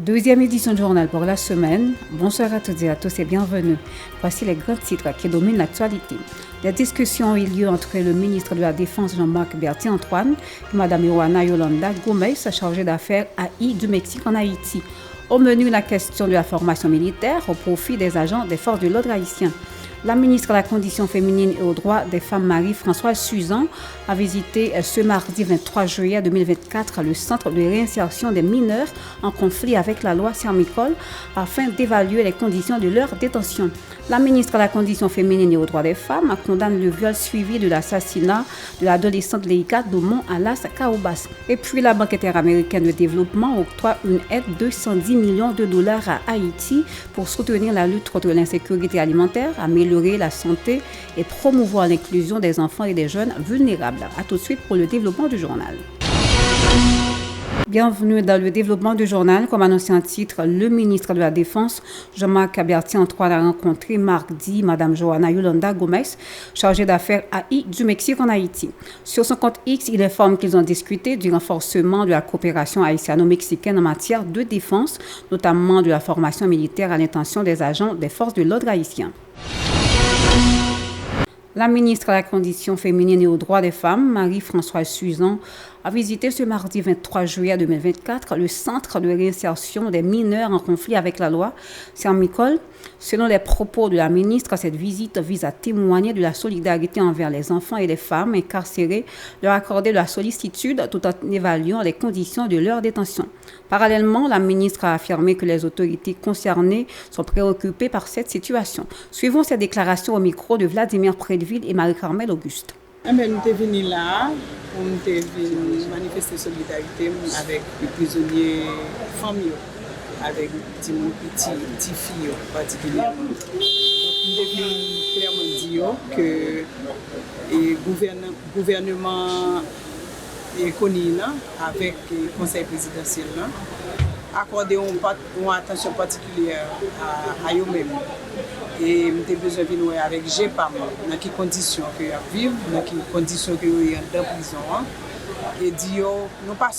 Deuxième édition du journal pour la semaine. Bonsoir à toutes et à tous et bienvenue. Voici les grands titres qui dominent l'actualité. Des discussions ont eu lieu entre le ministre de la Défense Jean-Marc Berthier-Antoine et Mme Johanna Yolanda Gomez, chargée d'affaires AI du Mexique en Haïti. Au menu, la question de la formation militaire au profit des agents des forces de l'ordre haïtien. La ministre de la Condition féminine et aux droits des femmes Marie-Françoise Suzan a visité ce mardi 23 juillet 2024 le centre de réinsertion des mineurs en conflit avec la loi Sermicole afin d'évaluer les conditions de leur détention. La ministre de la Condition féminine et aux droits des femmes condamne le viol suivi de l'assassinat de l'adolescente Leïka Domon à Las Caobas. Et puis la Banque interaméricaine de développement octroie une aide de 110 millions de dollars à Haïti pour soutenir la lutte contre l'insécurité alimentaire, améliorer la santé et promouvoir l'inclusion des enfants et des jeunes vulnérables. A tout de suite pour le développement du journal. Bienvenue dans le développement du journal. Comme annoncé en titre, le ministre de la Défense, Jean-Marc Berthier-Antoine, a rencontré mardi Mme Johanna Yolanda Gomez, chargée d'affaires AI du Mexique en Haïti. Sur son compte X, il informe qu'ils ont discuté du renforcement de la coopération haïtiano-mexicaine en matière de défense, notamment de la formation militaire à l'intention des agents des forces de l'ordre haïtien. La ministre de la Condition féminine et aux droits des femmes, Marie-Françoise Suzan, a visité ce mardi 23 juillet 2024 le centre de réinsertion des mineurs en conflit avec la loi Sermicole. Selon les propos de la ministre, cette visite vise à témoigner de la solidarité envers les enfants et les femmes incarcérés, leur accorder de la sollicitude tout en évaluant les conditions de leur détention. Parallèlement, la ministre a affirmé que les autorités concernées sont préoccupées par cette situation. Suivons ces déclarations au micro de Vladimir Prédeville et Marie-Carmel Auguste. Nous sommes venus là pour manifester solidarité avec les prisonniers familles, avec les petits filles particulièrement. Nous devons clairement dire que le gouvernement connu avec le conseil présidentiel accorder une attention particulière à eux-mêmes. Et nous avons besoin de venir avec GEPAM, dans quelles conditions qu'ils vivent, dans quelles conditions qu'ils sont dans la prison. Et dire, nous pas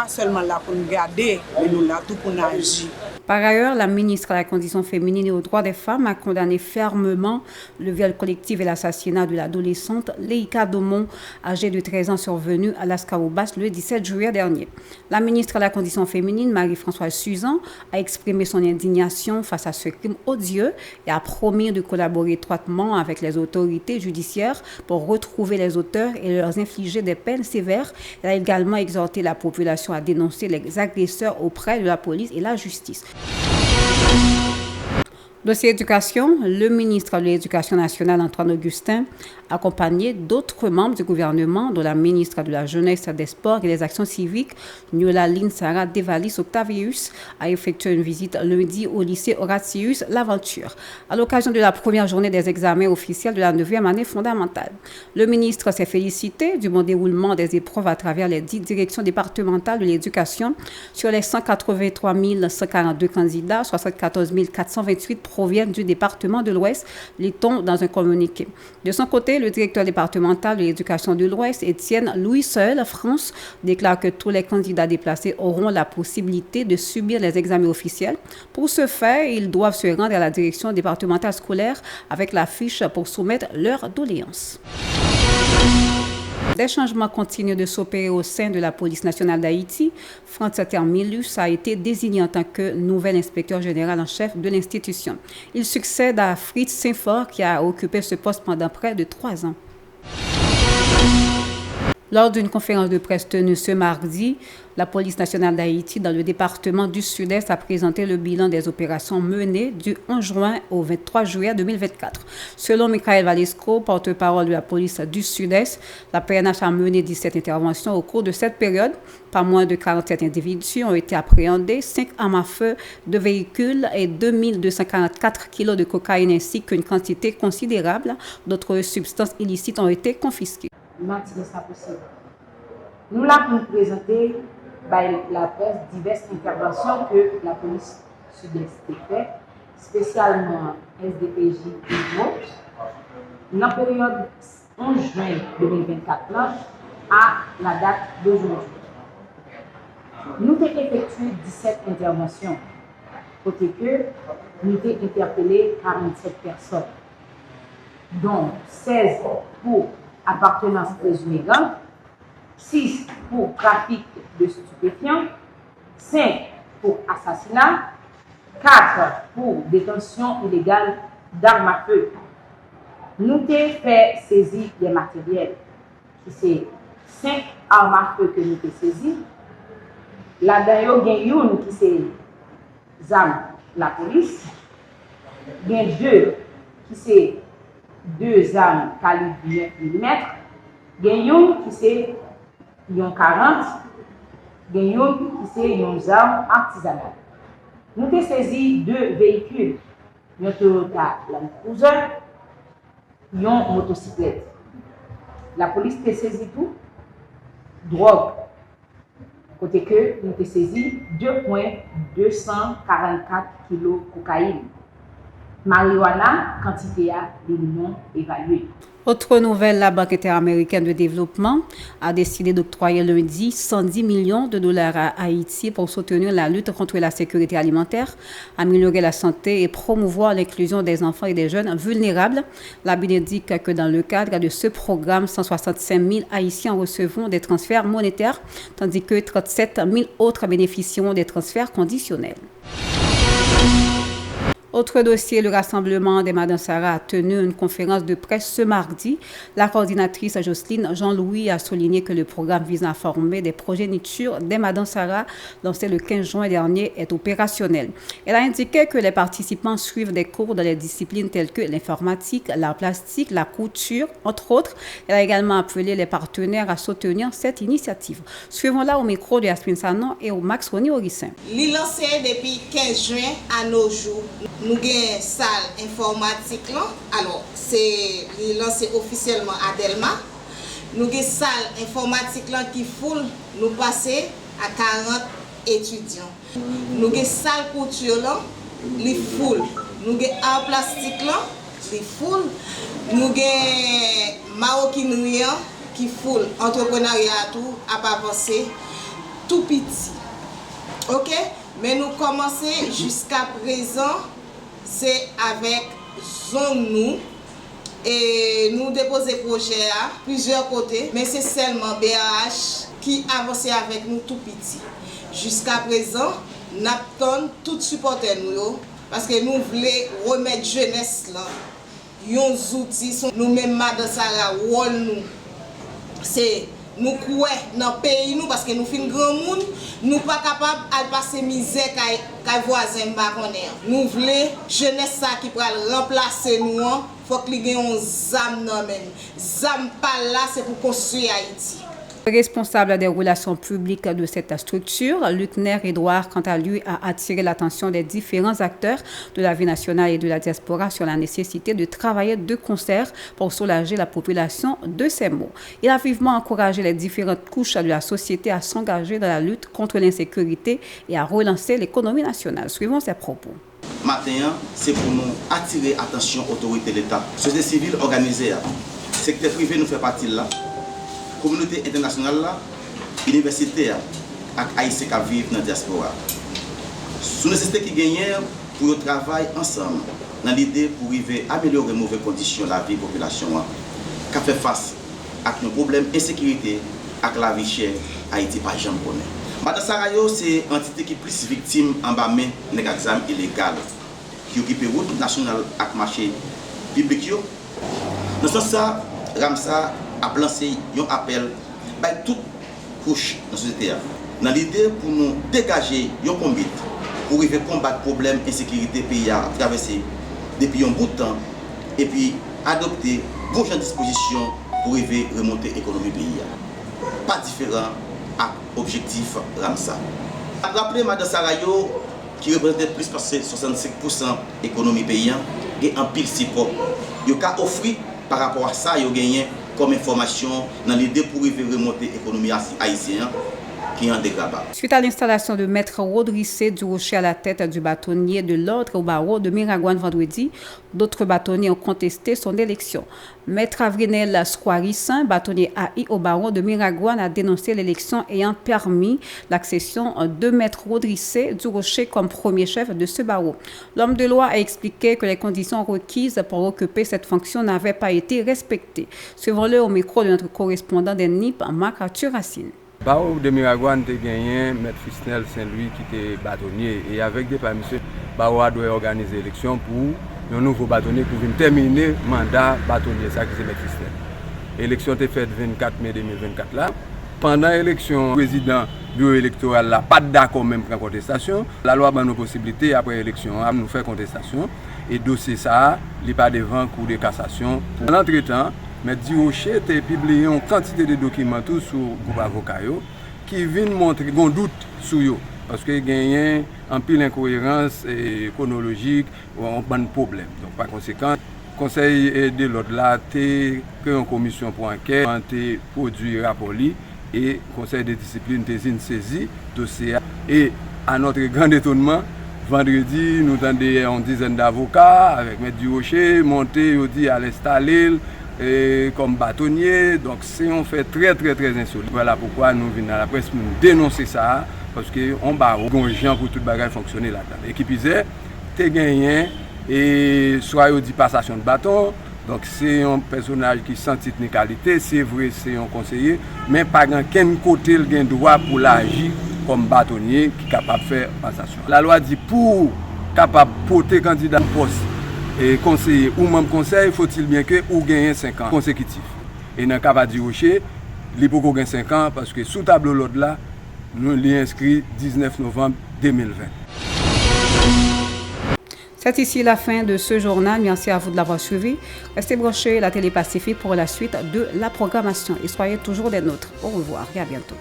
seulement là pour nous garder, mais nous là tout pour nous agir. Par ailleurs, la ministre de la Condition féminine et aux droits des femmes a condamné fermement le viol collectif et l'assassinat de l'adolescente Leïka Domon, âgée de 13 ans, survenu à Las Caobas le 17 juillet dernier. La ministre de la Condition féminine, Marie-Françoise Suzan, a exprimé son indignation face à ce crime odieux et a promis de collaborer étroitement avec les autorités judiciaires pour retrouver les auteurs et leur infliger des peines sévères. Elle a également exhorté la population à dénoncer les agresseurs auprès de la police et la justice. Dossier éducation, le ministre de l'Éducation nationale, Antoine Augustin, accompagné d'autres membres du gouvernement, dont la ministre de la Jeunesse, des Sports et des Actions civiques, Niola-Line Sarah Devalis Octavius, a effectué une visite lundi au lycée Horatius L'Aventure, à l'occasion de la première journée des examens officiels de la 9e année fondamentale. Le ministre s'est félicité du bon déroulement des épreuves à travers les 10 directions départementales de l'éducation. Sur les 183 142 candidats, 74 428 proviennent du département de l'Ouest, lit-on dans un communiqué. De son côté, le directeur départemental de l'éducation de l'Ouest, Étienne Louis Seul, France, déclare que tous les candidats déplacés auront la possibilité de subir les examens officiels. Pour ce faire, ils doivent se rendre à la direction départementale scolaire avec la fiche pour soumettre leur doléance. Des changements continuent de s'opérer au sein de la police nationale d'Haïti. Franz Termilus a été désigné en tant que nouvel inspecteur général en chef de l'institution. Il succède à Fritz Saint-Fort qui a occupé ce poste pendant près de 3 ans. Lors d'une conférence de presse tenue ce mardi, la police nationale d'Haïti dans le département du Sud-Est a présenté le bilan des opérations menées du 11 juin au 23 juillet 2024. Selon Michael Valesco, porte-parole de la police du Sud-Est, la PNH a mené 17 interventions au cours de cette période. Pas moins de 47 individus ont été appréhendés, 5 armes à feu, 2 véhicules et 2244 kilos de cocaïne ainsi qu'une quantité considérable d'autres substances illicites ont été confisquées. Nous l'avons présenté par la presse diverses interventions que la police sud-est a fait, spécialement SDPJ et MOP, dans la période 11 juin 2024 à la date d'aujourd'hui. Nous avons effectué 17 interventions, côté que nous avons interpellé 47 personnes, dont 16 pour appartenance présumée gang, 6 pour trafic de stupéfiants, 5 pour assassinat, 4 pour détention illégale d'armes à feu. Nous avons fait saisir des matériels, qui c'est 5 armes à feu que nous avons saisies. Là-dedans, il y a une qui c'est ZAM, la police. Il y a 2 qui c'est 2 armes calibre 9 mm. Il y a une qui c'est 40. Il y a une qui c'est une arme artisanale. Nous avons saisi 2 véhicules. Il y a un Toyota Land Cruiser, il y a une motocyclette. La police a saisi tout. Drogue. Côté que nous avons saisi 2,244 kg de cocaïne. Marijuana, quantité à non évaluée. Autre nouvelle, la Banque interaméricaine de développement a décidé d'octroyer lundi 110 millions de dollars à Haïti pour soutenir la lutte contre la sécurité alimentaire, améliorer la santé et promouvoir l'inclusion des enfants et des jeunes vulnérables. La BID indique que dans le cadre de ce programme, 165 000 Haïtiens recevront des transferts monétaires, tandis que 37 000 autres bénéficieront des transferts conditionnels. Autre dossier, le Rassemblement des Madansara a tenu une conférence de presse ce mardi. La coordinatrice Jocelyne Jean-Louis a souligné que le programme visant à former des progénitures des Madansara, lancé le 15 juin dernier, est opérationnel. Elle a indiqué que les participants suivent des cours dans les disciplines telles que l'informatique, l'art plastique, la couture, entre autres. Elle a également appelé les partenaires à soutenir cette initiative. Suivons-la au micro de Yasmine Sanon et au Max Roni Orissin. Il est lancé depuis 15 juin à nos jours. Nous avons une salle informatique là. Alors, c'est lancé officiellement à Delma. Nous avons une salle informatique là qui foule, nous passer à 40 étudiants. Nous avons une salle couture là, qui foule. Nous avons art plastique là, qui foule. Nous avons maroquinerie qui foule. Entrepreneuriat tout à pas penser tout petit. OK? Mais nous commençons jusqu'à présent, c'est avec zone nous et nous déposer projet à plusieurs côtés, mais c'est seulement BAH qui avance avec nous tout petit. Jusqu'à présent, nous avons tout supporter nous parce que nous voulons remettre jeunesse là. Yon outils nous-mêmes Madansara rôle nous. C'est nous croyons dans le pays nous parce que nous sommes grand monde, nous pas capable de passer misère kay voisin ba connaît. Nous voulons jeunesse ça qui va remplacer nous, faut que li gen un zam nan men. Zam pas là c'est pour construire Haïti. Responsable des relations publiques de cette structure, Luckner Edouard, quant à lui, a attiré l'attention des différents acteurs de la vie nationale et de la diaspora sur la nécessité de travailler de concert pour soulager la population de ces maux. Il a vivement encouragé les différentes couches de la société à s'engager dans la lutte contre l'insécurité et à relancer l'économie nationale. Suivons ses propos. Matin, c'est pour nous attirer l'attention aux autorités de l'État. Société civile organisée, secteur privé nous fait partie là. Communauté internationale, université et Haïtiens qui vivent dans la diaspora. Sous nécessité qui gagne pour travailler ensemble dans l'idée pour améliorer les mauvaises conditions de la vie de la population qui fait face à nos problèmes d'insécurité et la vie chère Haïti par jamais connaît. Madansara c'est une entité qui est plus victime en bas main des examens illégaux qui occupe la route nationale et le marché public. Dans ce sens, Ramsa a lancé un appel à toute couche de la société dans l'idée pour nous dégager un combat pour combattre les problèmes d'insécurité pays à traverser depuis un bout de temps et puis adopter bonnes dispositions pour remonter l'économie pays. Pas différent à l'objectif Ramsa. Rappelez Madansara qui représente plus de 65% de l'économie paysanne et en pile support. Il a offert par rapport à ça, il a gagné comme information dans l'idée pour remonter l'économie haïtienne qui est en dégrabat. Suite à l'installation de Maître Rodrissé du Rocher à la tête du bâtonnier de l'ordre au barreau de Miragouane vendredi, d'autres bâtonniers ont contesté son élection. Maître Avrinel Squarissin, bâtonnier AI au barreau de Miragouane, a dénoncé l'élection ayant permis l'accession de Maître Rodrissé du Rocher comme premier chef de ce barreau. L'homme de loi a expliqué que les conditions requises pour occuper cette fonction n'avaient pas été respectées. Suivons-le au micro de notre correspondant des NIP, Marc-Arthur Racine. Barreau de Miragouane a gagné M. Fisnel Saint-Louis qui était bâtonnier et avec des permissions, Barreau a dû organiser l'élection pour un nouveau bâtonnier pour venir terminer le mandat bâtonnier, ça qui c'est M. Fisnel. L'élection a été faite le 24 mai 2024 là. Pendant l'élection, le président du bureau électoral n'a pas d'accord même pour contestation. La loi a nos possibilités après l'élection à nous faire contestation et dossier ça, il n'est pas devant le cour de cassation. En l'entretemps, M. Rocher a publié une quantité de documents sur le groupe avocat qui viennent montrer qu'on doute sur eux. Parce qu'il y a un pile incohérence chronologique ou un bon problème. Donc par conséquent, le conseil de l'ordre là a créé une commission pour enquête, a produit un rapport et le conseil de discipline a saisi le dossier. Et à notre grand étonnement, vendredi, nous avons une dizaine d'avocats avec M. Rocher monté, dit à l'installer comme bâtonnier. Donc c'est un fait très insolite. Voilà pourquoi nous venons à la presse pour nous dénoncer ça. Parce qu'on va avoir gens pour tout le bagage fonctionner là-dedans. L'équipe disait, tu as gagné et soit il dit passation de bâton. Donc c'est un personnage qui sans titre ni qualité, c'est vrai, c'est un conseiller, mais pas quel côté il a droit pour l'agir comme bâtonnier qui est capable de faire passation. La loi dit pour capable de porter candidat au poste et conseiller ou même conseil, faut-il bien que ou gagner 5 ans consécutifs. Et dans le cas de Rocher, il faut gagner 5 ans parce que sous tableau l'autre là, nous l'avons inscrit 19 novembre 2020. C'est ici la fin de ce journal. Merci à vous de l'avoir suivi. Restez branchés à la Télé Pacifique pour la suite de la programmation et soyez toujours des nôtres. Au revoir et à bientôt.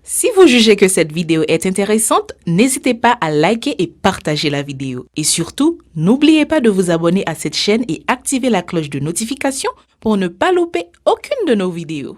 Si vous jugez que cette vidéo est intéressante, n'hésitez pas à liker et partager la vidéo. Et surtout, n'oubliez pas de vous abonner à cette chaîne et activer la cloche de notification pour ne pas louper aucune de nos vidéos.